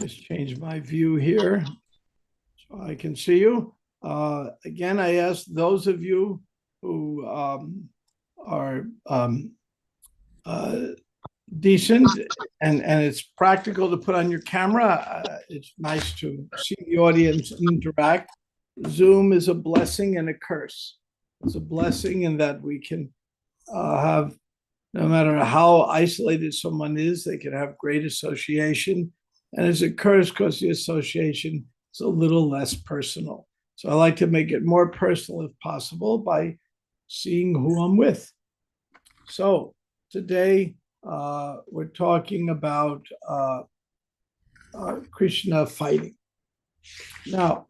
Just change my view here so I can see you. Again, I ask those of you who are decent and it's practical to put on your camera. It's nice to see the audience interact. Zoom is a blessing and a curse. It's a blessing in that we can have, no matter how isolated someone is, they can have great association. And it's a curse because the association is a little less personal. So I like to make it more personal if possible by seeing who I'm with. So today we're talking about Krishna fighting. Now,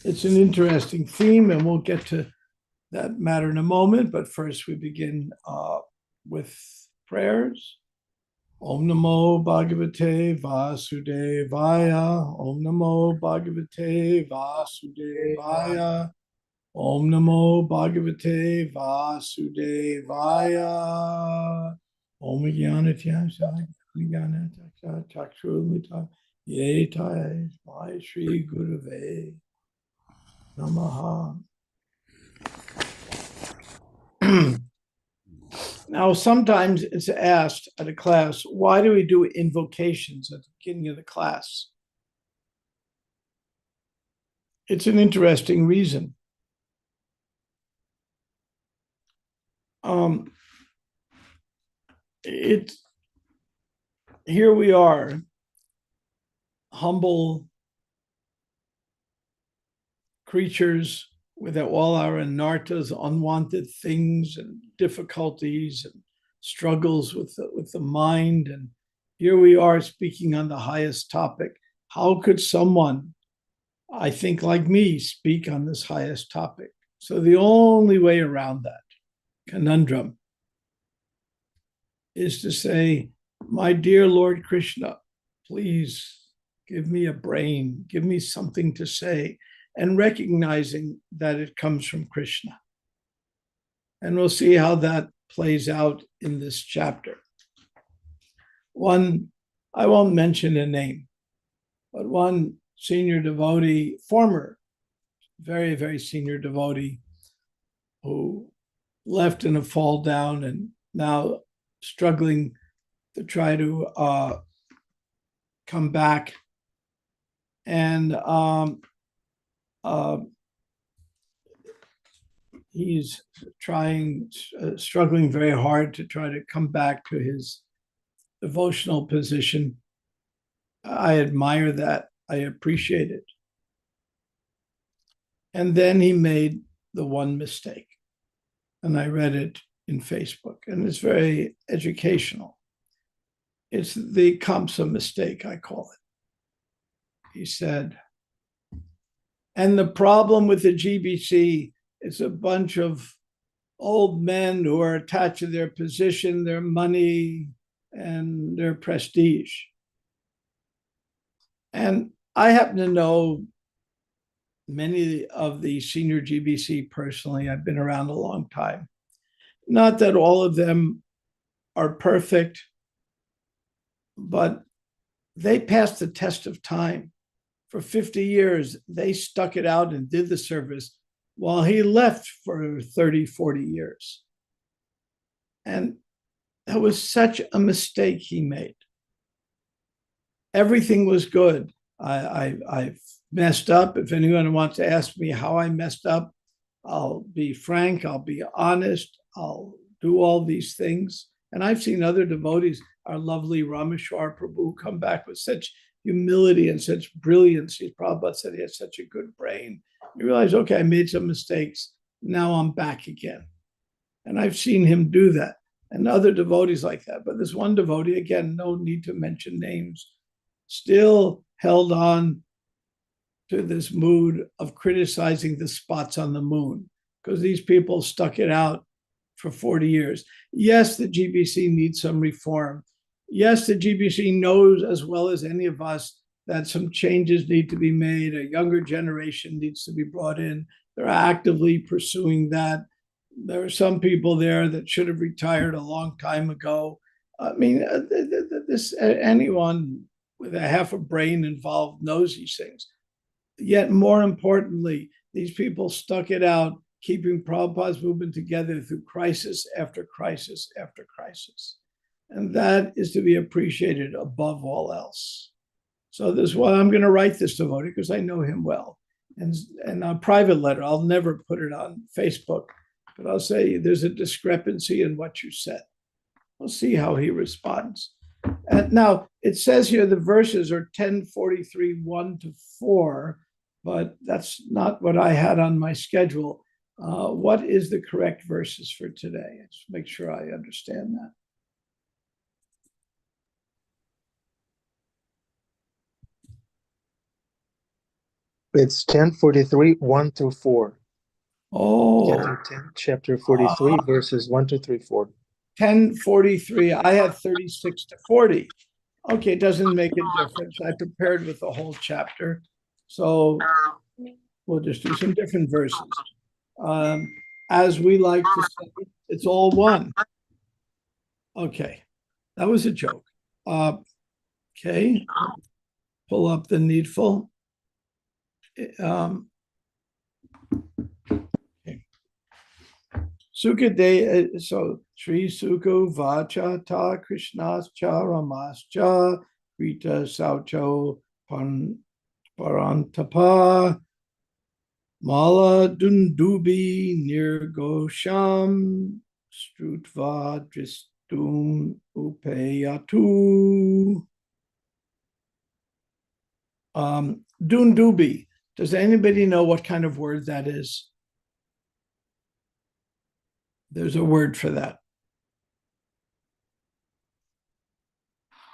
it's an interesting theme, and we'll get to that matter in a moment. But first, we begin with prayers. Om Namo Bhagavate Vasudevaya. Om Namo Bhagavate Vasudevaya. Om Namo Bhagavate Vasudevaya. Om Jnanatya Chakshurmita Yetai Mai Shri Gurave Namaha. Now, sometimes it's asked at a class, why do we do invocations at the beginning of the class? It's an interesting reason. Here we are, humble creatures with all our anarthas, unwanted things and difficulties and struggles with the mind. And here we are speaking on the highest topic. How could someone, I think like me, speak on this highest topic? So the only way around that conundrum is to say, my dear Lord Krishna, please give me a brain, give me something to say, and recognizing that it comes from Krishna. And we'll see how that plays out in this chapter. One, I won't mention a name, but one senior devotee, former, very, very senior devotee, who left in a fall down and now struggling to try to come back. And he's struggling very hard to try to come back to his devotional position. I admire that. I appreciate it. And then he made the one mistake. And I read it in Facebook, and it's very educational. It's the Kamsa mistake, I call it. He said, and the problem with the GBC is a bunch of old men who are attached to their position, their money, and their prestige. And I happen to know many of the senior GBC personally. I've been around a long time. Not that all of them are perfect, but they passed the test of time. For 50 years, they stuck it out and did the service while he left for 30, 40 years. And that was such a mistake he made. Everything was good. I've messed up. If anyone wants to ask me how I messed up, I'll be frank, I'll be honest, I'll do all these things. And I've seen other devotees, our lovely Rameshwar Prabhu, come back with such humility and such brilliance. Prabhupada said he had such a good brain. You realize, okay, I made some mistakes. Now I'm back again. And I've seen him do that. And other devotees like that. But this one devotee, again, no need to mention names, still held on to this mood of criticizing the spots on the moon, because these people stuck it out for 40 years. Yes, the GBC needs some reform. Yes, the GBC knows as well as any of us that some changes need to be made. A younger generation needs to be brought in. They're actively pursuing that. There are some people there that should have retired a long time ago. I mean, anyone with a half a brain involved knows these things. Yet more importantly, these people stuck it out, keeping Prabhupada's movement together through crisis after crisis after crisis. And that is to be appreciated above all else. So this is why I'm going to write this devotee, because I know him well. And a private letter, I'll never put it on Facebook, but I'll say there's a discrepancy in what you said. We'll see how he responds. And now it says here the verses are 10:43, 1 to 4, but that's not what I had on my schedule. What is the correct verses for today? Just make sure I understand that. It's 10:43, 1 through 4. Oh, Chapter 43, verses 1 to 3, 4. 10:43. I had 36 to 40. Okay, it doesn't make a difference. I prepared with the whole chapter. So we'll just do some different verses. As we like to say, it's all one. Okay, that was a joke. Okay, pull up the needful. Sukade, so Sri Suko Vacha Ta Krishnascha Ramascha Rita Saucho Parantapa Mala Dundubi Nirgosham Strutva Dristum Upeyatu. Dundubi. Does anybody know what kind of word that is? There's a word for that.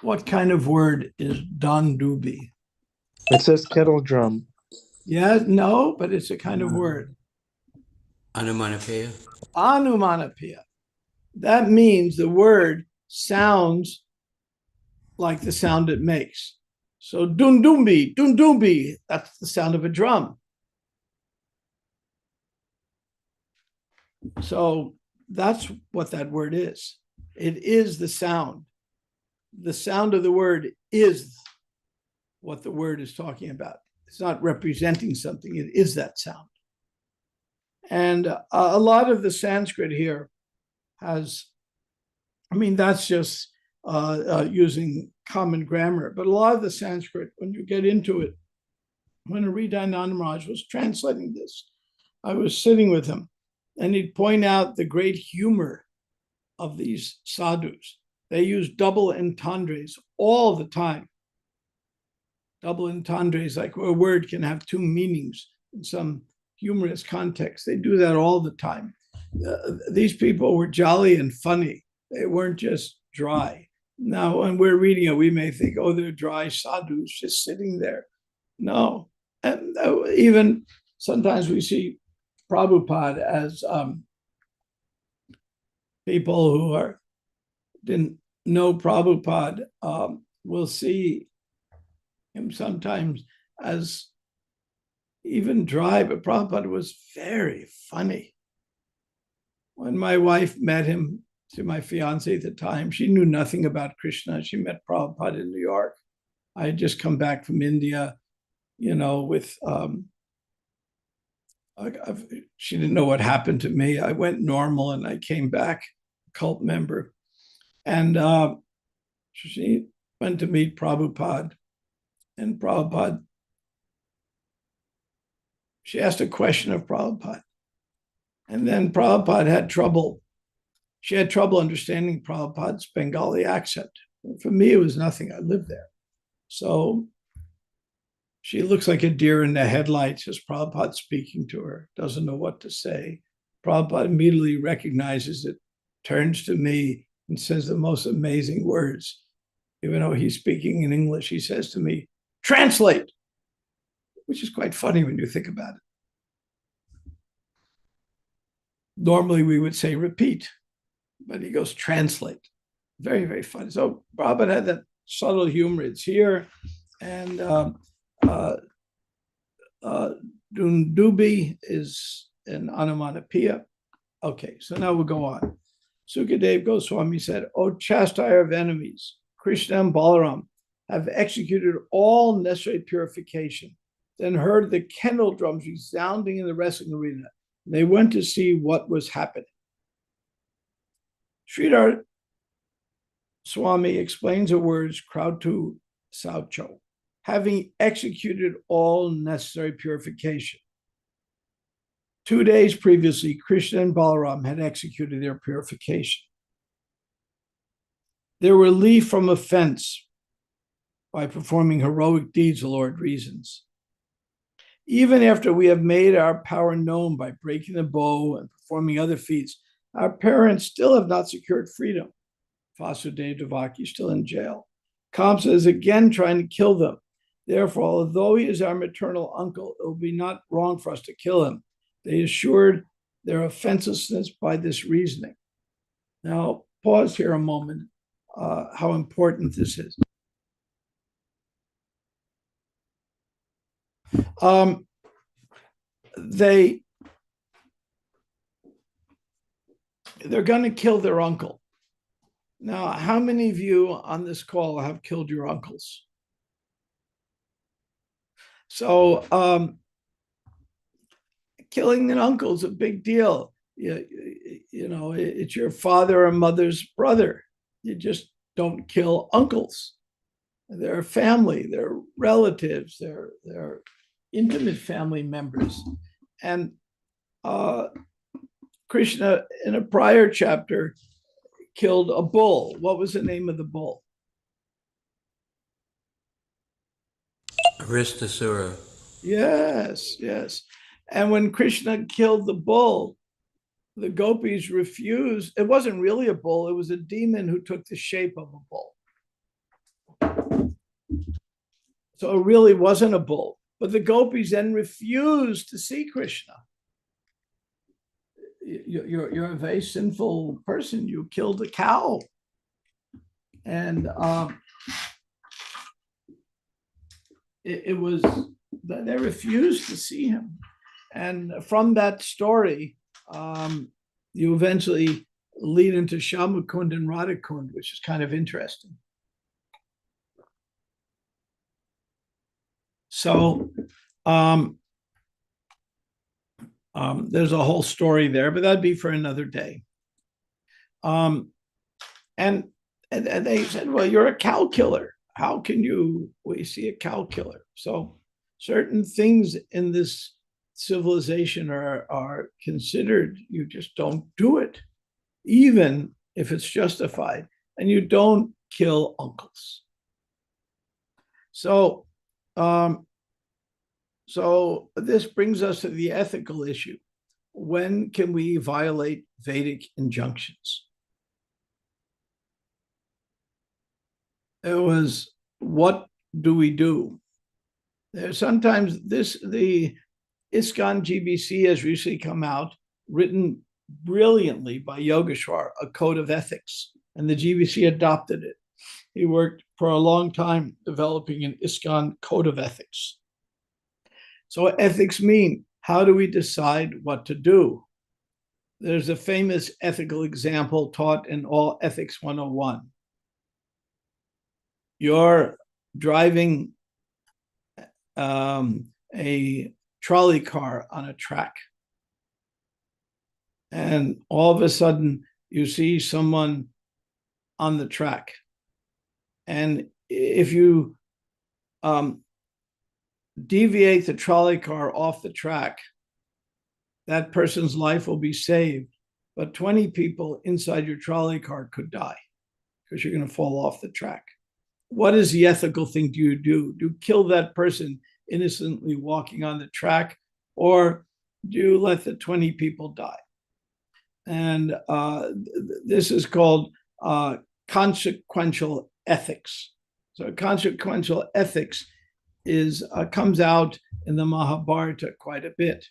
What kind of word is Dundubi? It says kettle drum. Yeah, no, but it's a kind of word. Anumanapaya. Anumanapaya. That means the word sounds like the sound it makes. So dundumbi, dundumbi, that's the sound of a drum. So that's what that word is. It is the sound. The sound of the word is what the word is talking about. It's not representing something. It is that sound. And a lot of the Sanskrit here has, I mean, that's just using common grammar, but a lot of the Sanskrit, when you get into it, when Hridaya Maharaj was translating this, I was sitting with him, and he'd point out the great humor of these sadhus. They use double entendres all the time. Double entendres, like a word can have two meanings in some humorous context. They do that all the time. These people were jolly and funny. They weren't just dry. Now, when we're reading it, we may think, oh, they're dry sadhus just sitting there. No. And even sometimes we see Prabhupada as people who didn't know Prabhupada will see him sometimes as even dry, but Prabhupada was very funny. When my wife met him, to my fiance at the time, she knew nothing about Krishna. She met Prabhupada in New York. I had just come back from India, with she didn't know what happened to me. I went normal and I came back, cult member. And she went to meet Prabhupada. And Prabhupada, she asked a question of Prabhupada. And then Prabhupada had trouble. She had trouble understanding Prabhupada's Bengali accent. For me, it was nothing. I lived there. So she looks like a deer in the headlights as Prabhupada speaking to her, doesn't know what to say. Prabhupada immediately recognizes it, turns to me and says the most amazing words. Even though he's speaking in English, he says to me, translate, which is quite funny when you think about it. Normally we would say repeat, but he goes translate. Very, very funny. So Prabhupada had that subtle humor. It's here. And Dundubi is an onomatopoeia. Okay, so now we'll go on. Sukadev Goswami said, O chastier of enemies, Krishna and Balaram, have executed all necessary purification, then heard the kettle drums resounding in the wrestling arena. They went to see what was happening. Sridhar Swami explains the words Krautu Saucho, having executed all necessary purification. 2 days previously, Krishna and Balaram had executed their purification. Their relief from offense by performing heroic deeds, the Lord reasons. Even after we have made our power known by breaking the bow and performing other feats, our parents still have not secured freedom. Vasudeva Devaki is still in jail. Kamsa is again trying to kill them. Therefore, although he is our maternal uncle, it will be not wrong for us to kill him. They assured their offenselessness by this reasoning. Now, pause here a moment, how important this is. They're going to kill their uncle. Now, how many of you on this call have killed your uncles? So, killing an uncle is a big deal. You know, it's your father or mother's brother. You just don't kill uncles. They're family, they're relatives, they're intimate family members. And Krishna, in a prior chapter, killed a bull. What was the name of the bull? Aristasura. Yes, yes. And when Krishna killed the bull, the gopis refused. It wasn't really a bull, it was a demon who took the shape of a bull. So it really wasn't a bull. But the gopis then refused to see Krishna. You're a very sinful person. You killed a cow. And it was, they refused to see him. And from that story, you eventually lead into Shamakund and Radhakund, which is kind of interesting. So there's a whole story there, but that'd be for another day. And they said, well, you're a cow killer. How can we see a cow killer? So certain things in this civilization are considered, you just don't do it, even if it's justified, and you don't kill uncles. So this brings us to the ethical issue. When can we violate Vedic injunctions? It was, what do we do? There's sometimes the ISKCON GBC has recently come out, written brilliantly by Yogeshwar, a code of ethics, and the GBC adopted it. He worked for a long time developing an ISKCON code of ethics. So ethics mean, how do we decide what to do? There's a famous ethical example taught in all Ethics 101. You're driving a trolley car on a track, and all of a sudden you see someone on the track, and if you deviate the trolley car off the track, that person's life will be saved, but 20 people inside your trolley car could die because you're going to fall off the track. What is the ethical thing do you do? Do you kill that person innocently walking on the track, or do you let the 20 people die? And this is called consequential ethics. So consequential ethics comes out in the Mahabharata quite a bit.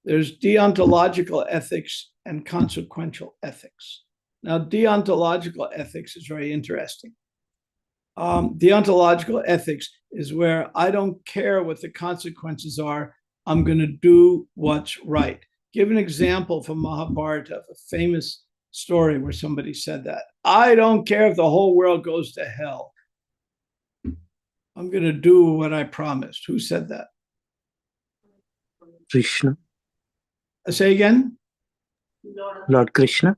There's deontological ethics and consequential ethics. Now, deontological ethics is very interesting. Deontological ethics is where I don't care what the consequences are, I'm going to do what's right. Give an example from Mahabharata of a famous story where somebody said that. I don't care if the whole world goes to hell. I'm going to do what I promised. Who said that? Krishna. Say again? Lord Krishna.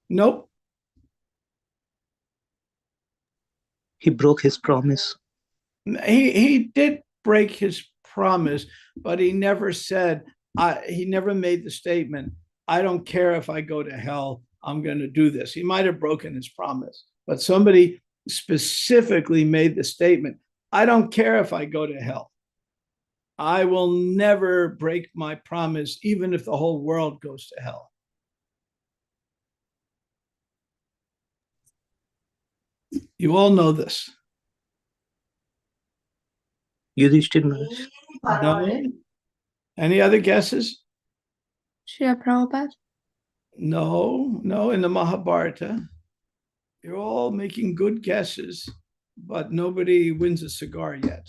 Nope. He broke his promise. He did break his promise, but he never said, he never made the statement, I don't care if I go to hell, I'm going to do this. He might have broken his promise, but somebody specifically made the statement, I don't care if I go to hell. I will never break my promise, even if the whole world goes to hell. You all know this. Yudhishthir Maharaj. No? Any other guesses? Srila Prabhupada? No, in the Mahabharata. You're all making good guesses, but nobody wins a cigar yet.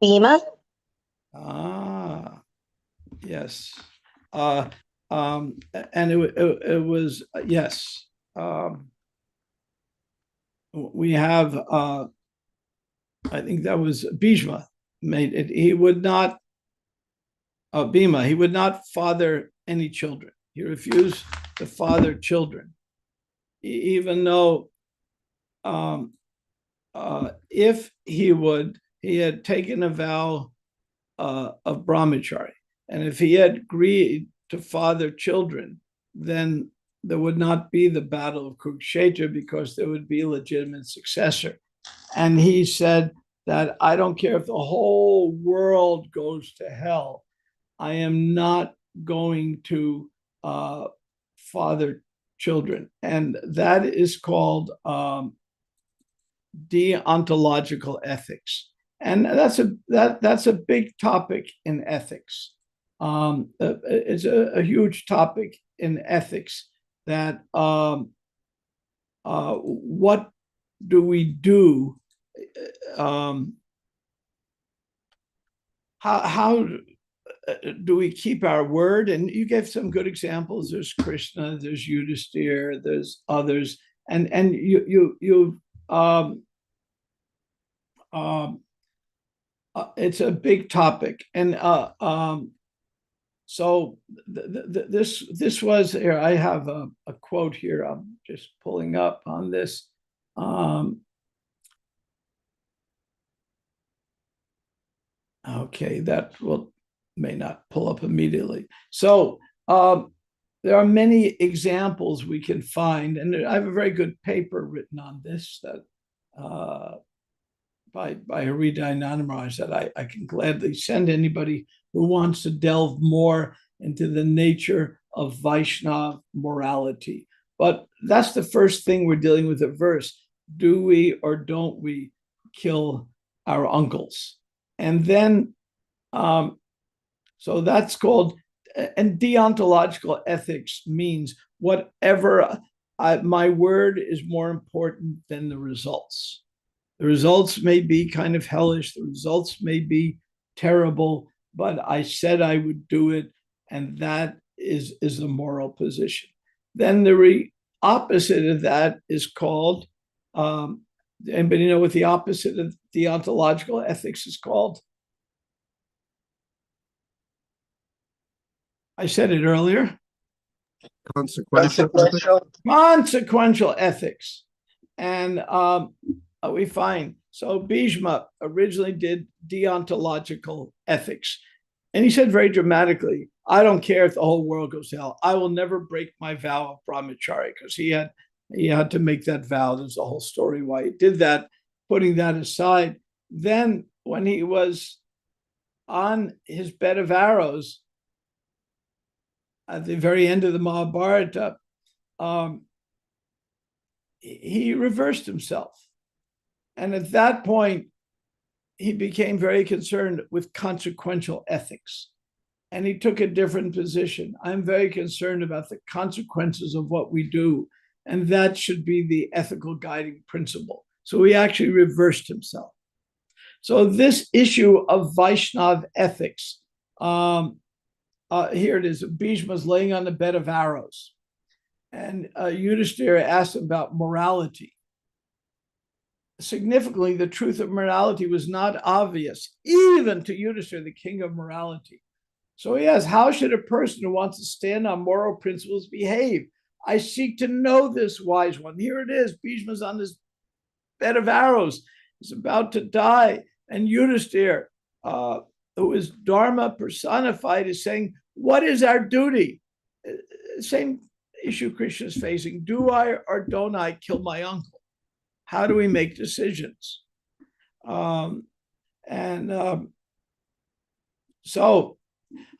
Bhima? Ah, yes. And it was, yes. We have, I think that was Bhishma made it. He would not, Bhima, he would not father any children. He refused to father children, even though if he had taken a vow of brahmachari, and if he had agreed to father children, then there would not be the battle of Kurukshetra because there would be a legitimate successor. And he said that I don't care if the whole world goes to hell, I am not going to father children. And that is called deontological ethics. And that's a big topic in ethics. It's a huge topic in ethics that what do we do? How do we keep our word? And you gave some good examples. There's Krishna, there's Yudhishthir, there's others, and it's a big topic. And so this was here. I have a quote here. I'm just pulling up on this. Okay, that may not pull up immediately. So there are many examples we can find, and I have a very good paper written on this that by Haridayananda Maharaj that I can gladly send anybody who wants to delve more into the nature of Vaishnava morality. But that's the first thing we're dealing with a verse. Do we or don't we kill our uncles? And then, so that's called, and deontological ethics means whatever, my word is more important than the results. The results may be kind of hellish, the results may be terrible, but I said I would do it, and that is the moral position. Then the opposite of that is called, anybody know what the opposite of deontological ethics is called? I said it earlier. Consequential ethics. And we find, so Bhishma originally did deontological ethics. And he said very dramatically, I don't care if the whole world goes to hell. I will never break my vow of brahmachari, because he had to make that vow. There's a whole story why he did that. Putting that aside, then when he was on his bed of arrows at the very end of the Mahabharata, he reversed himself. And at that point, he became very concerned with consequential ethics. And he took a different position. I'm very concerned about the consequences of what we do. And that should be the ethical guiding principle. So he actually reversed himself. So this issue of Vaishnava ethics, here it is. Bhishma's laying on the bed of arrows. And Yudhishthira asked him about morality. significantly, the truth of morality was not obvious, even to Yudhishthira, the king of morality. So he asks, how should a person who wants to stand on moral principles behave? I seek to know this, wise one. Here it is. Bhishma's on his bed of arrows. He's about to die. And Yudhishthira, who is Dharma personified, is saying, what is our duty? Same issue Krishna is facing. Do I or don't I kill my uncle? How do we make decisions? So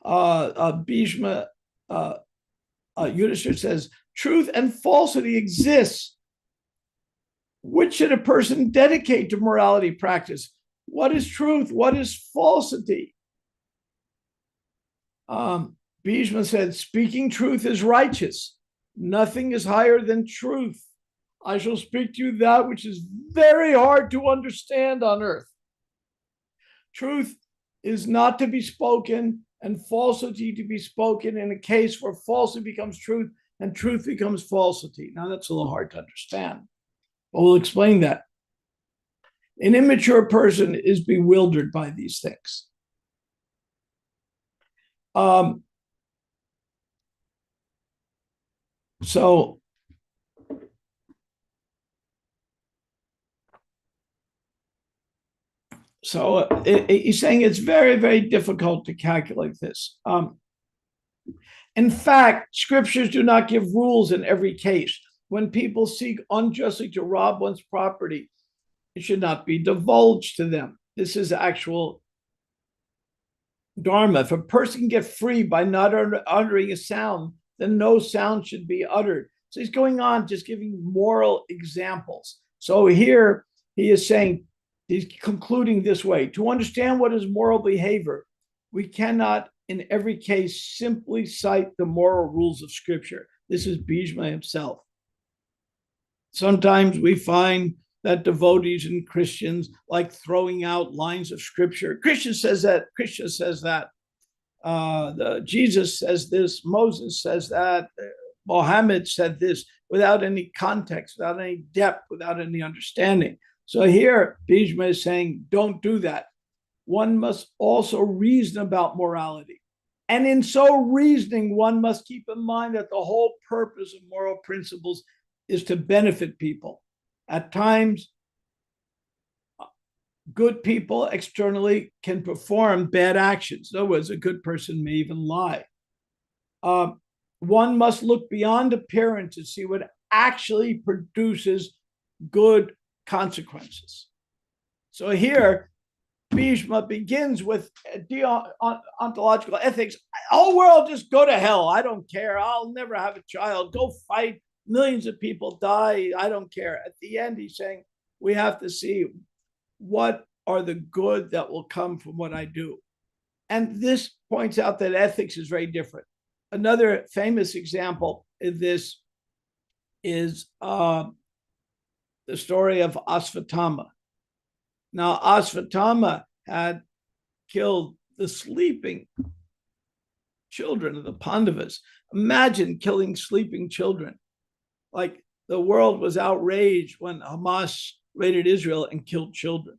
Bhishma, Yudhishthira says, truth and falsity exists. Which should a person dedicate to morality practice? What is truth? What is falsity? Bhishma said, speaking truth is righteous. Nothing is higher than truth. I shall speak to you that which is very hard to understand on earth. Truth is not to be spoken and falsity to be spoken in a case where falsity becomes truth and truth becomes falsity. Now that's a little hard to understand, but we'll explain that. An immature person is bewildered by these things. So he's saying it's very, very difficult to calculate this. In fact, scriptures do not give rules in every case. When people seek unjustly to rob one's property, it should not be divulged to them. This is actual dharma. If a person can get free by not uttering a sound, then no sound should be uttered. So he's going on just giving moral examples. So here he is saying, he's concluding this way: to understand what is moral behavior, we cannot in every case simply cite the moral rules of scripture. This is Bhishma himself. Sometimes we find that devotees and Christians like throwing out lines of scripture. Krishna says that, Krishna says that, Jesus says this, Moses says that, Mohammed said this, without any context, without any depth, without any understanding. So here, Bhishma is saying, don't do that. One must also reason about morality. And in so reasoning, one must keep in mind that the whole purpose of moral principles is to benefit people. At times, good people externally can perform bad actions. In other words, a good person may even lie. One must look beyond appearance to see what actually produces good consequences. So here, Bhishma begins with ontological ethics. The whole world just go to hell. I don't care. I'll never have a child. Go fight. Millions of people die. I don't care. At the end, he's saying, we have to see what are the good that will come from what I do. And this points out that ethics is very different. Another famous example of this is the story of Asvatthama. Now, Asvatthama had killed the sleeping children of the Pandavas. Imagine killing sleeping children. Like the world was outraged when Hamas raided Israel and killed children.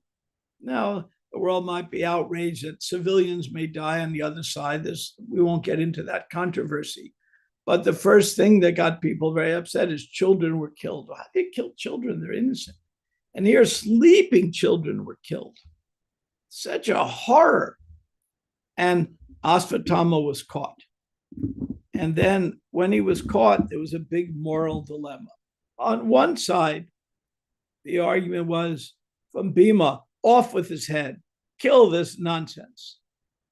Now, the world might be outraged that civilians may die on the other side. We won't get into that controversy. But the first thing that got people very upset is children were killed. How do you kill children? They're innocent. And here, sleeping children were killed. Such a horror. And Asvatthama was caught. And then when he was caught, there was a big moral dilemma. On one side, the argument was from Bhima, off with his head, kill this nonsense.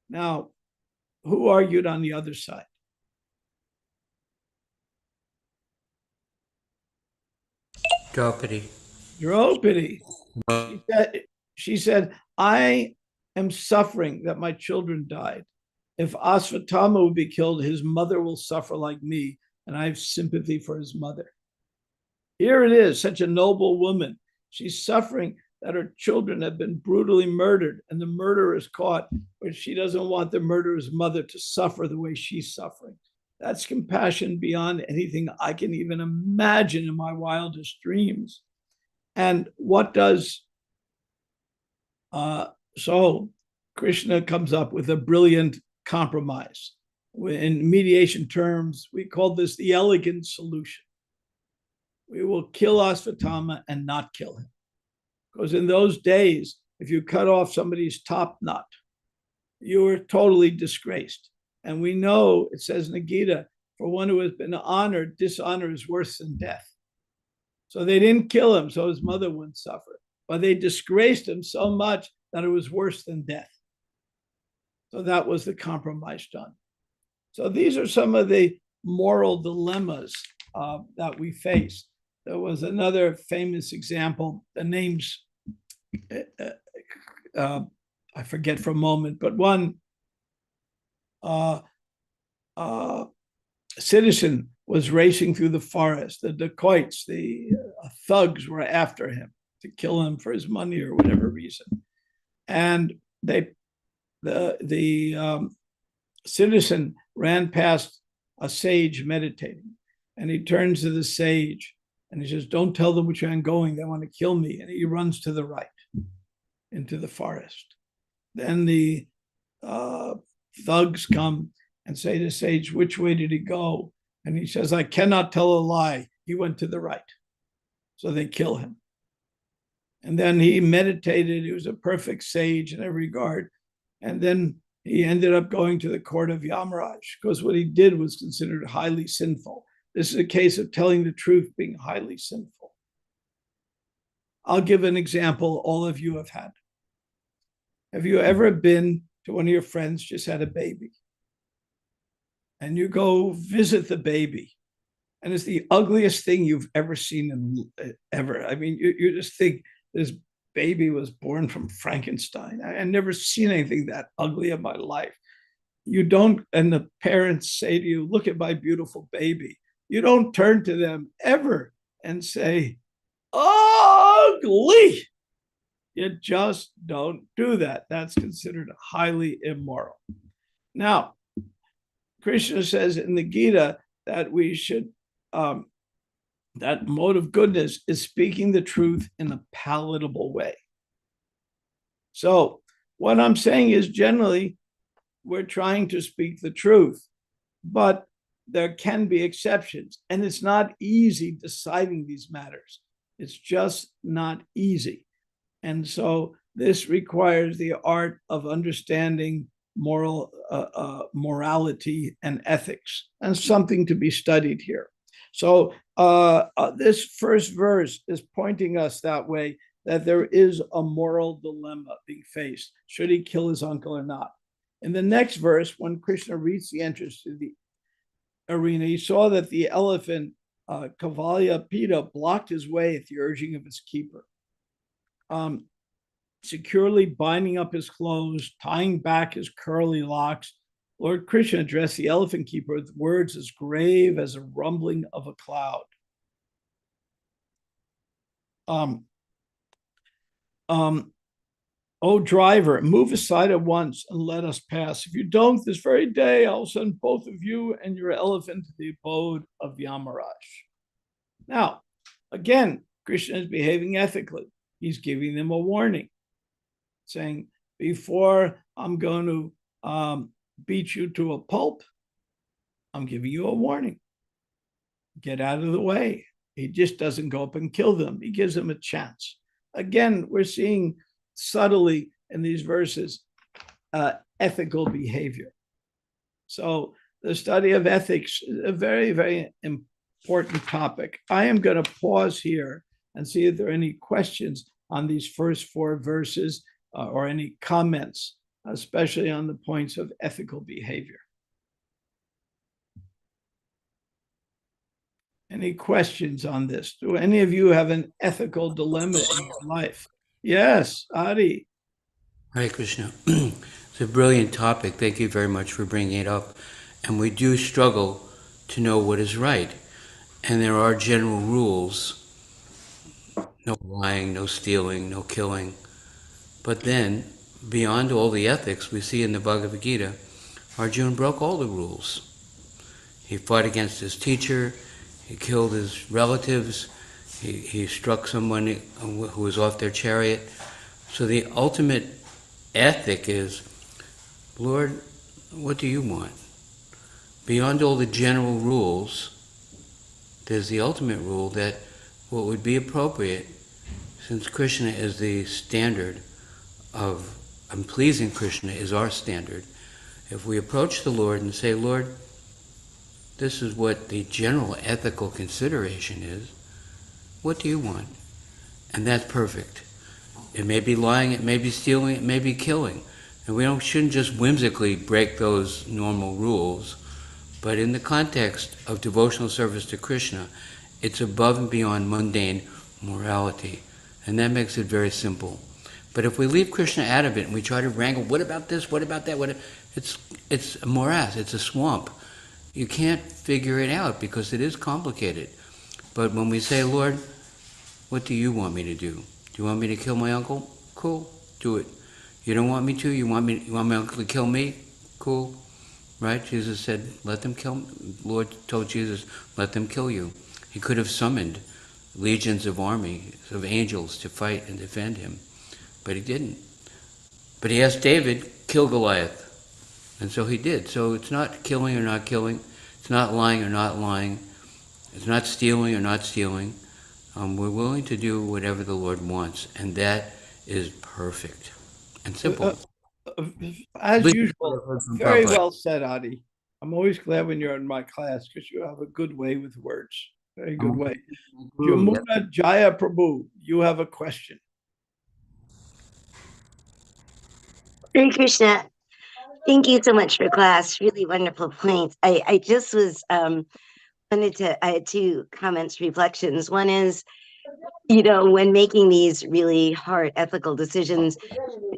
Now, who argued on the other side? Draupadi. Draupadi. She said, I am suffering that my children died. If Asvatthama would be killed, his mother will suffer like me, and I have sympathy for his mother. Here it is, such a noble woman. She's suffering that her children have been brutally murdered, and the murderer is caught, but she doesn't want the murderer's mother to suffer the way she's suffering. That's compassion beyond anything I can even imagine in my wildest dreams. And what does, so Krishna comes up with a brilliant compromise. In mediation terms, we call this the elegant solution. We will kill Asvatthama and not kill him. Because in those days, if you cut off somebody's top nut, you were totally disgraced. And we know, it says in the Gita, for one who has been honored, dishonor is worse than death. So they didn't kill him so his mother wouldn't suffer, but they disgraced him so much that it was worse than death. So that was the compromise done. So these are some of the moral dilemmas that we face. There was another famous example, the names, I forget for a moment, but one citizen was racing through the forest. The dacoits, the thugs were after him to kill him for his money or whatever reason. And the citizen ran past a sage meditating, and he turns to the sage and he says, "Don't tell them which way I'm going. They want to kill me." And he runs to the right into the forest. Then the thugs come and say to the sage, "Which way did he go?" And he says, "I cannot tell a lie. He went to the right." So they kill him. And then he meditated. He was a perfect sage in every regard. And then he ended up going to the court of Yamaraj because what he did was considered highly sinful. This is a case of telling the truth being highly sinful. I'll give an example all of you have had. Have you ever been to one of your friends just had a baby? And you go visit the baby, and it's the ugliest thing you've ever seen ever. I mean, you just think this baby was born from Frankenstein. I've never seen anything that ugly in my life. You don't, and the parents say to you, "Look at my beautiful baby." You don't turn to them ever and say, "Ugly." You just don't do that. That's considered highly immoral. Now, Krishna says in the Gita that we should, that mode of goodness is speaking the truth in a palatable way. So what I'm saying is generally we're trying to speak the truth, but there can be exceptions, and it's not easy deciding these matters. It's just not easy. And so this requires the art of understanding morality and ethics, and something to be studied here. So this first verse is pointing us that way, that there is a moral dilemma being faced. Should he kill his uncle or not? In the next verse, when Krishna reached the entrance to the arena, he saw that the elephant Kavalya Pita blocked his way at the urging of his keeper. Securely binding up his clothes, tying back his curly locks, Lord Krishna addressed the elephant keeper with words as grave as a rumbling of a cloud. "Oh, driver, move aside at once and let us pass. If you don't, this very day, I'll send both of you and your elephant to the abode of Yamaraj." Now, again, Krishna is behaving ethically. He's giving them a warning, saying, before I'm going to beat you to a pulp, I'm giving you a warning. Get out of the way. He just doesn't go up and kill them. He gives them a chance. Again, we're seeing subtly in these verses ethical behavior. So the study of ethics is a very, very important topic. I am going to pause here and see if there are any questions on these first four verses or any comments, especially on the points of ethical behavior. Any questions on this? Do any of you have an ethical dilemma in your life? Yes, Adi. Hare Krishna. It's a brilliant topic. Thank you very much for bringing it up. And we do struggle to know what is right. And there are general rules. No lying, no stealing, no killing. But then, beyond all the ethics we see in the Bhagavad Gita, Arjuna broke all the rules. He fought against his teacher, he killed his relatives, He struck someone who was off their chariot. So the ultimate ethic is, Lord, what do you want? Beyond all the general rules, there's the ultimate rule that what would be appropriate, since Krishna is the standard of, and pleasing Krishna is our standard, if we approach the Lord and say, Lord, this is what the general ethical consideration is, what do you want? And that's perfect. It may be lying, it may be stealing, it may be killing. And we shouldn't just whimsically break those normal rules, but in the context of devotional service to Krishna, it's above and beyond mundane morality. And that makes it very simple. But if we leave Krishna out of it and we try to wrangle, what about this, what about that, it's a morass, it's a swamp. You can't figure it out because it is complicated. But when we say, Lord, what do you want me to do? Do you want me to kill my uncle? Cool, do it. You don't want me to? You want my uncle to kill me? Cool. Right? Jesus said, let them kill me. Lord told Jesus, let them kill you. He could have summoned legions of armies of angels to fight and defend him, but he didn't. But he asked David, kill Goliath. And so he did. So it's not killing or not killing. It's not lying or not lying. It's not stealing or not stealing. We're willing to do whatever the Lord wants, and that is perfect and simple. As Least usual, I've heard from very Prabhupada. well said, Adi. I'm always glad when you're in my class because you have a good way with words. Very good way. Jamuna Jaya Prabhu, you have a question. Hare Krishna. Thank you so much for class. Really wonderful points. I just was I had two comments, reflections. One is, when making these really hard ethical decisions,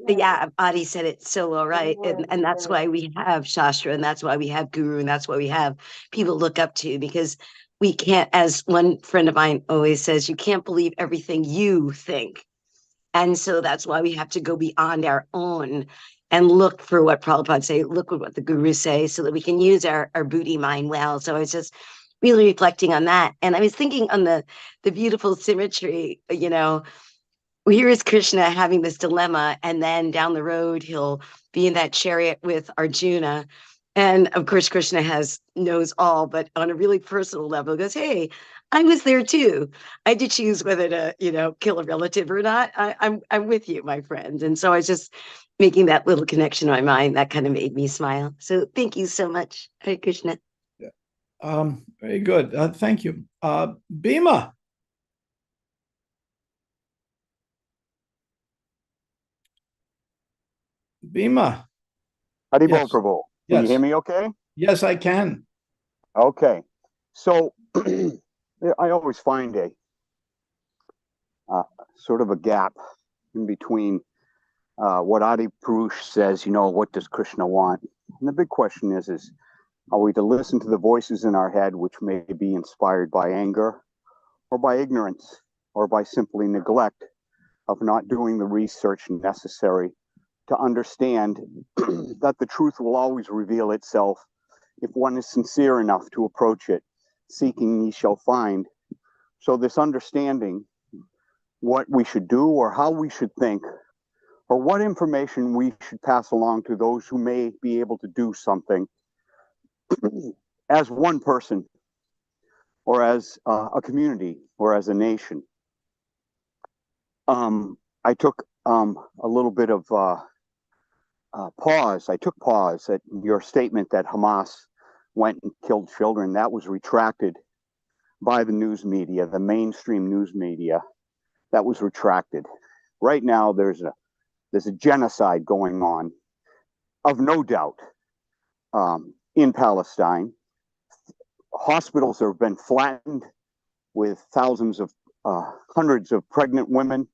yeah, Adi said it so well, right? And that's why we have Shastra, and that's why we have Guru, and that's why we have people to look up to, because we can't, as one friend of mine always says, you can't believe everything you think. And so that's why we have to go beyond our own and look for what Prabhupada say, look at what the gurus say, so that we can use our buddhi mind well. So I was just really reflecting on that. And I was thinking on the beautiful symmetry, here is Krishna having this dilemma, and then down the road, he'll be in that chariot with Arjuna. And of course, Krishna knows all, but on a really personal level, goes, hey, I was there too. I had to choose whether to, kill a relative or not. I'm with you, my friend. And so I was just making that little connection in my mind. That kind of made me smile. So thank you so much, Hare Krishna. Very good. Thank you. Bhima. Bhima. Haribol Yes. Prabhu. Can you hear me okay? Yes, I can. Okay. So I always find a sort of a gap in between what Adi Purush says, what does Krishna want? And the big question is are we to listen to the voices in our head, which may be inspired by anger or by ignorance or by simply neglect of not doing the research necessary to understand that the truth will always reveal itself if one is sincere enough to approach it. Seeking ye shall find. So this understanding what we should do or how we should think or what information we should pass along to those who may be able to do something as one person or as a community or as a nation. I took a little bit of pause. I took pause at your statement that Hamas went and killed children. That was retracted by the news media, the mainstream news media. That was retracted. Right now, there's a genocide going on, of no doubt, in Palestine. Hospitals have been flattened with hundreds of pregnant women.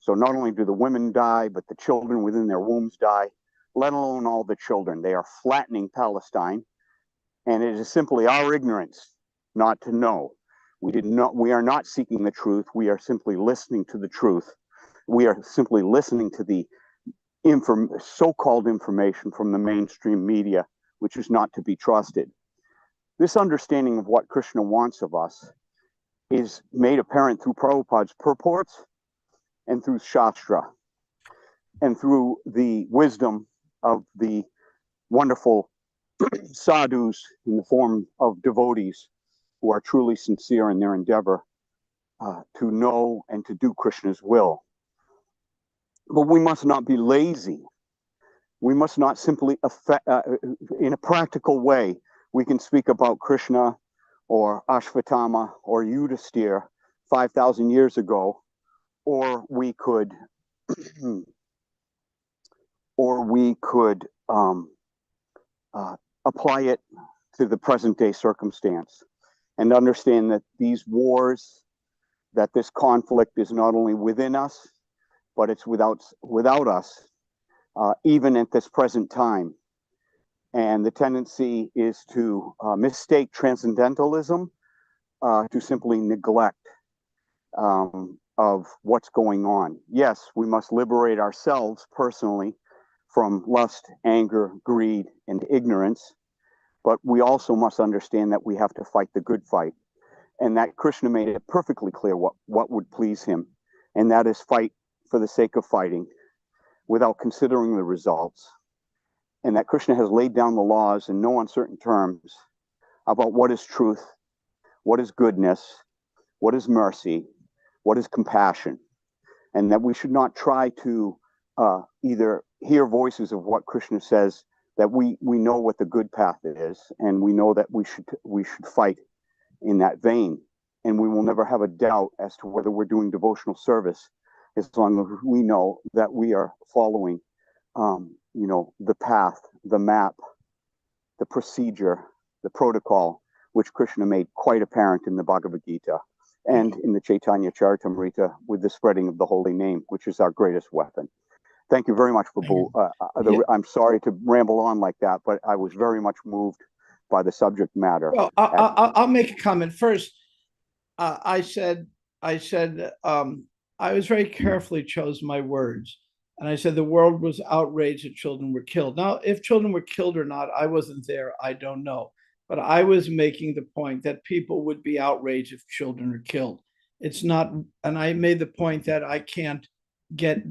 So not only do the women die, but the children within their wombs die, let alone all the children. They are flattening Palestine. And it is simply our ignorance not to know. We are not seeking the truth. We are simply listening to the truth. We are simply listening to the so-called information from the mainstream media, which is not to be trusted. This understanding of what Krishna wants of us is made apparent through Prabhupada's purports and through Shastra and through the wisdom of the wonderful sadhus in the form of devotees who are truly sincere in their endeavor to know and to do Krishna's will. But we must not be lazy. We must not simply in a practical way, we can speak about Krishna or Ashvatthama or Yudhisthira 5,000 years ago, or we could apply it to the present day circumstance and understand that these wars, that this conflict is not only within us, but it's without us, even at this present time. And the tendency is to mistake transcendentalism to simply neglect of what's going on. Yes, we must liberate ourselves personally from lust, anger, greed, and ignorance, but we also must understand that we have to fight the good fight, and that Krishna made it perfectly clear what would please him, and that is fight for the sake of fighting without considering the results, and that Krishna has laid down the laws in no uncertain terms about what is truth, what is goodness, what is mercy, what is compassion, and that we should not try to either hear voices of what Krishna says, that we know what the good path is, and we know that we should fight in that vein, and we will never have a doubt as to whether we're doing devotional service as long as we know that we are following the path, the map, the procedure, the protocol, which Krishna made quite apparent in the Bhagavad Gita and in the Chaitanya Charitamrita with the spreading of the holy name, which is our greatest weapon. Thank you very much, Babu. I'm sorry to ramble on like that, but I was very much moved by the subject matter. Well, I'll make a comment first. I was very carefully chose my words. And I said the world was outraged that children were killed. Now, if children were killed or not, I wasn't there. I don't know. But I was making the point that people would be outraged if children are killed. It's not, and I made the point that I can't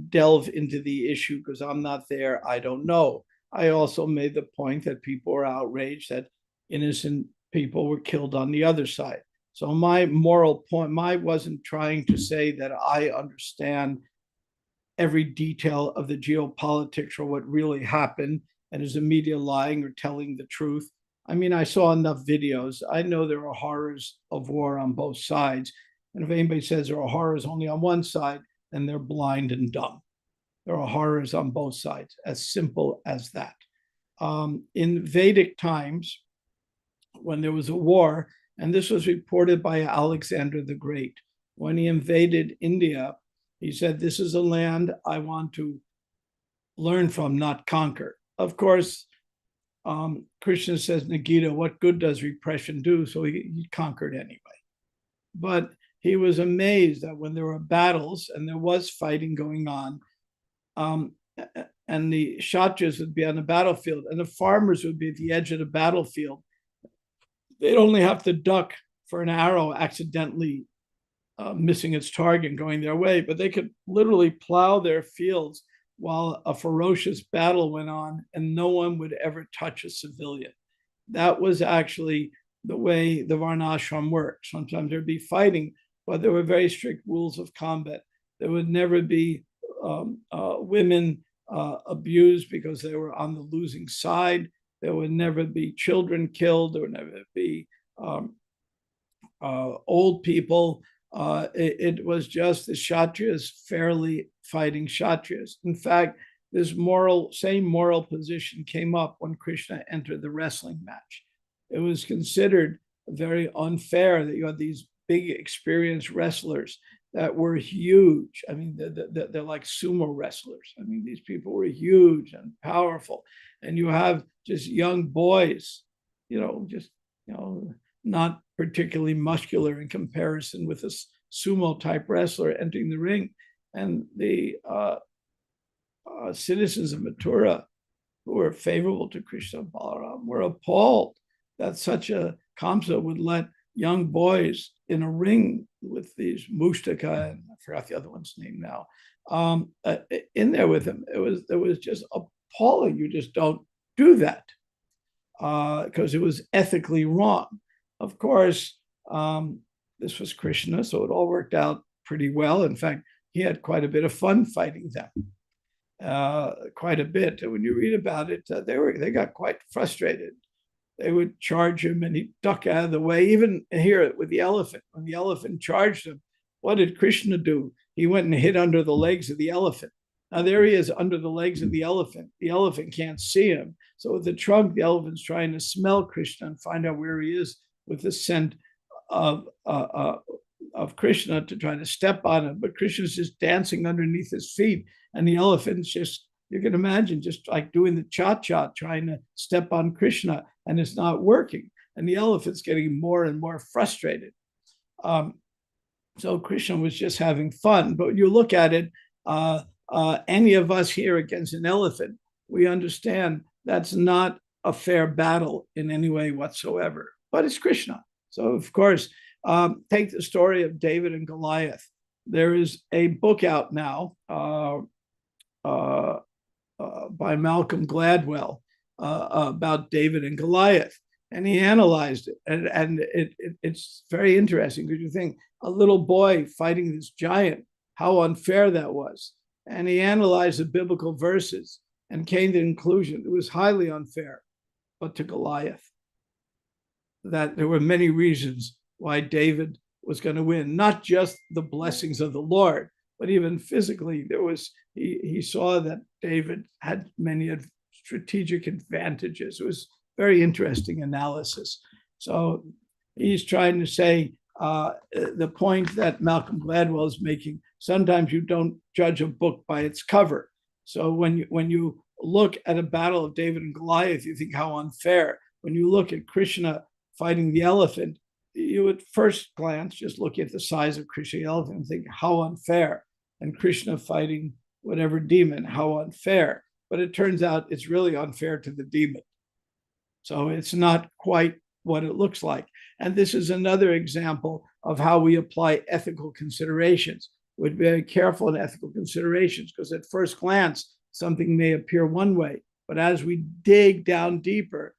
delve into the issue because I'm not there. I don't know. I also made the point that people are outraged that innocent people were killed on the other side. So my moral point, wasn't trying to say that I understand every detail of the geopolitics or what really happened, and is the media lying or telling the truth. I mean, I saw enough videos. I know there are horrors of war on both sides. And if anybody says there are horrors only on one side, then they're blind and dumb. There are horrors on both sides, as simple as that. In Vedic times, when there was a war, and this was reported by Alexander the Great, when he invaded India, he said, this is a land I want to learn from, not conquer. Of course, Krishna says, Nagita, what good does repression do? So he conquered anyway. But he was amazed that when there were battles and there was fighting going on, and the Kshatriyas would be on the battlefield and the farmers would be at the edge of the battlefield, they'd only have to duck for an arrow accidentally missing its target and going their way, but they could literally plow their fields while a ferocious battle went on and no one would ever touch a civilian. That was actually the way the Varnashram worked. Sometimes there'd be fighting, but there were very strict rules of combat. There would never be women abused because they were on the losing side. There would never be children killed. There would never be old people. It was just the Kshatriyas fairly fighting Kshatriyas. In fact, this same moral position came up when Krishna entered the wrestling match. It was considered very unfair that you had these big experienced wrestlers that were huge. I mean, they're like sumo wrestlers. I mean, these people were huge and powerful. And you have just young boys, not particularly muscular in comparison with a sumo type wrestler entering the ring. And the citizens of Mathura, who were favorable to Krishna and Balaram, were appalled that such a Kamsa would let young boys in a ring with these Mustaka, and I forgot the other one's name now, in there with him. It was just appalling. You just don't do that because it was ethically wrong. Of course, this was Krishna, so it all worked out pretty well. In fact, he had quite a bit of fun fighting them, quite a bit. And when you read about it, they got quite frustrated. They would charge him and he'd duck out of the way. Even here with the elephant, when the elephant charged him, what did Krishna do? He went and hid under the legs of the elephant. Now there he is under the legs of the elephant. The elephant can't see him. So with the trunk, the elephant's trying to smell Krishna and find out where he is with the scent of Krishna to try to step on him. But Krishna's just dancing underneath his feet. And the elephant's just, you can imagine, just like doing the cha-cha, trying to step on Krishna, and it's not working. And the elephant's getting more and more frustrated. So Krishna was just having fun. But you look at it, any of us here against an elephant, we understand that's not a fair battle in any way whatsoever. But it's Krishna. So, of course, take the story of David and Goliath. There is a book out now by Malcolm Gladwell about David and Goliath. And he analyzed it. And it's very interesting because you think a little boy fighting this giant, how unfair that was. And he analyzed the biblical verses and came to the conclusion it was highly unfair, but to Goliath. That there were many reasons why David was going to win, not just the blessings of the Lord, but even physically, he saw that David had many strategic advantages. It was very interesting analysis. So he's trying to say the point that Malcolm Gladwell is making, sometimes you don't judge a book by its cover. So when you look at a battle of David and Goliath, you think how unfair. When you look at Krishna fighting the elephant, you at first glance just look at the size of Krishna the elephant and think how unfair. And Krishna fighting whatever demon, how unfair. But it turns out it's really unfair to the demon. So it's not quite what it looks like. And this is another example of how we apply ethical considerations. We're very careful in ethical considerations because at first glance, something may appear one way, but as we dig down deeper,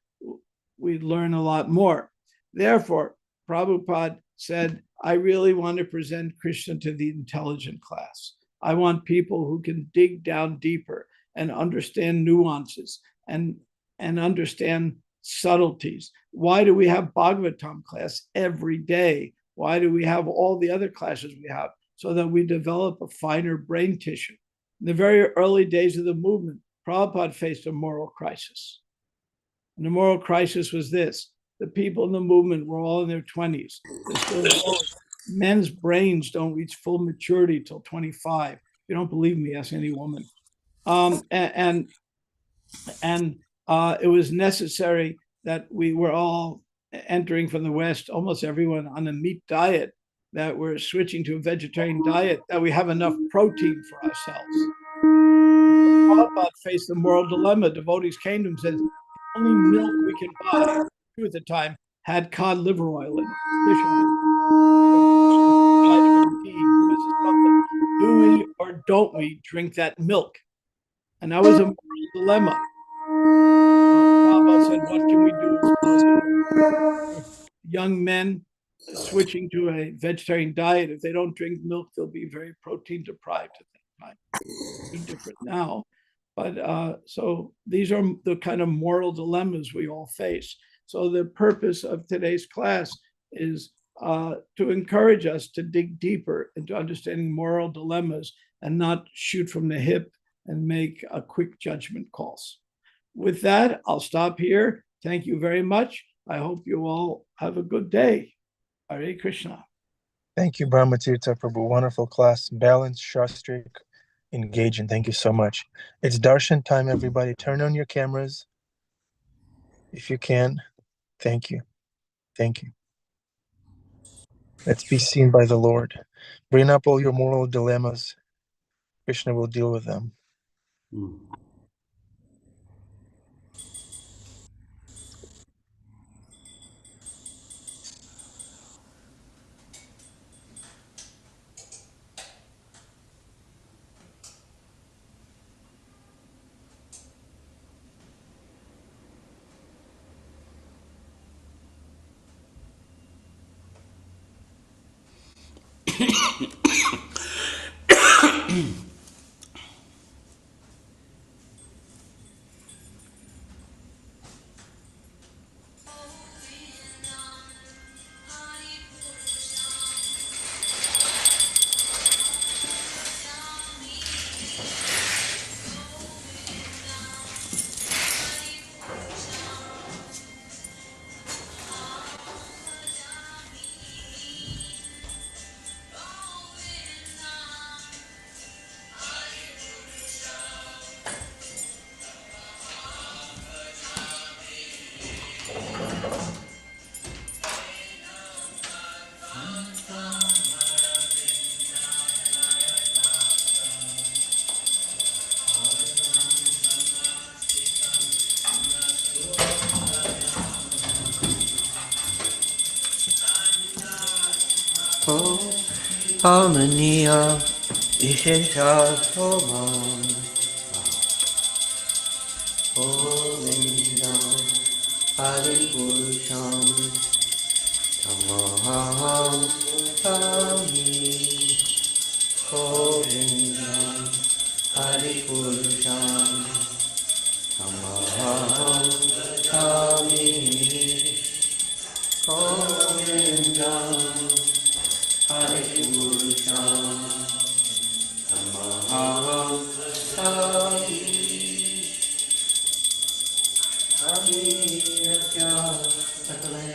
we learn a lot more. Therefore, Prabhupada said, I really want to present Krishna to the intelligent class. I want people who can dig down deeper and understand nuances and understand subtleties. Why do we have Bhagavatam class every day? Why do we have all the other classes we have? So that we develop a finer brain tissue. In the very early days of the movement, Prabhupada faced a moral crisis. And the moral crisis was this. The people in the movement were all in their 20s. Men's brains don't reach full maturity till 25. If you don't believe me, ask any woman. It was necessary that we were all entering from the West, almost everyone on a meat diet, that we're switching to a vegetarian diet, that we have enough protein for ourselves. Prabhupada faced the moral dilemma. Devotees came to him and said, the only milk we can buy, at the time, had cod liver oil in it. Vitamin D. Do we or don't we drink that milk? And that was a moral dilemma. Prabhupada said, what can we do as possible? Young men switching to a vegetarian diet, if they don't drink milk, they'll be very protein deprived at that time. It's different now. But so these are the kind of moral dilemmas we all face. So the purpose of today's class is to encourage us to dig deeper into understanding moral dilemmas and not shoot from the hip and make quick judgment calls. With that, I'll stop here. Thank you very much. I hope you all have a good day. Hare Krishna. Thank you, Brahmatirtha Prabhu. Wonderful class. Balanced, shastric, engaging. Thank you so much. It's darshan time, everybody. Turn on your cameras if you can. Thank you. Thank you. Let's be seen by the Lord. Bring up all your moral dilemmas. Krishna will deal with them. Oh, Harmonia, Ishesha Somam, Govindam, Haripurusham, Tamaham, Sami, Govindam, Haripurusham, Tamaham, Sami, Govindam, Haripurusham, Tamaham, Sami, Abhiyasya Sakale,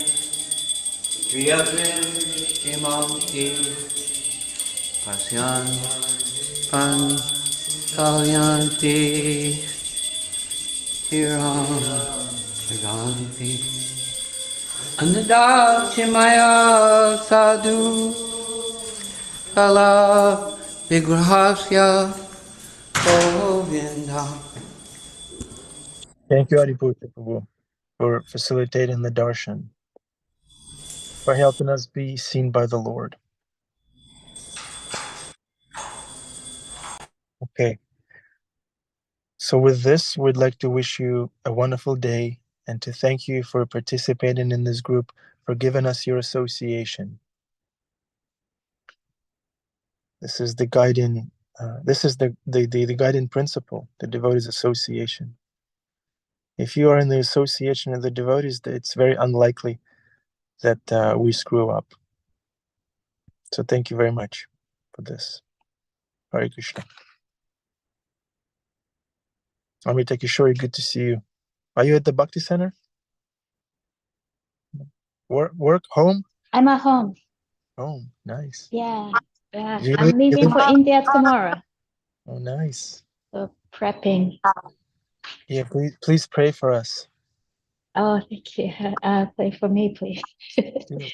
Triyatrim Imam Ki, Pasyan Pan Kalyanti, Hiram Jaganti, Ananda Chimaya Sadhu, Kala Vigrahasya Govinda. Thank you, Adiputya Prabhu, for facilitating the darshan, for helping us be seen by the Lord. Okay. So with this, we'd like to wish you a wonderful day and to thank you for participating in this group, for giving us your association. This is the guiding, the guiding principle, the devotees association. If you are in the association of the devotees, it's very unlikely that we screw up. So thank you very much for this. Hare Krishna. Amrita Kishori, good to see you. Are you at the Bhakti Center? Work, home? I'm at home. Home, nice. Yeah. You I'm leaving for India tomorrow. Oh, nice. So prepping. Yeah, please pray for us. Oh, thank you. Pray for me, please.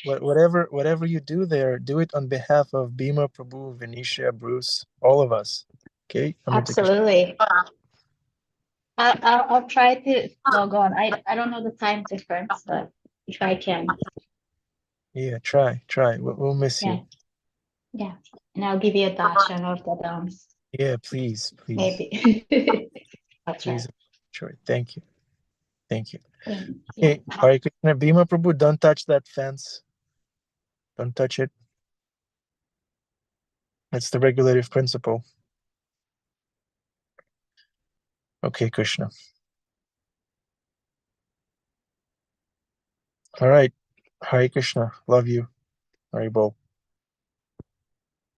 Whatever you do there, do it on behalf of Bhima, Prabhu, Venetia, Bruce, all of us. Okay? Amrita Kishori. Absolutely. I'll try to log on. I don't know the time difference, but if I can. Yeah, try. We'll miss Yeah. you. Yeah. And I'll give you a darshan of the dance. Yeah, please. Maybe. I'll try. Please. Sure. Thank you. Yeah. Okay, Hare Krishna. Bhima Prabhu, don't touch that fence. Don't touch it. It's the regulative principle. Okay, Krishna. All right. Hare Krishna. Love you. Hare Bol.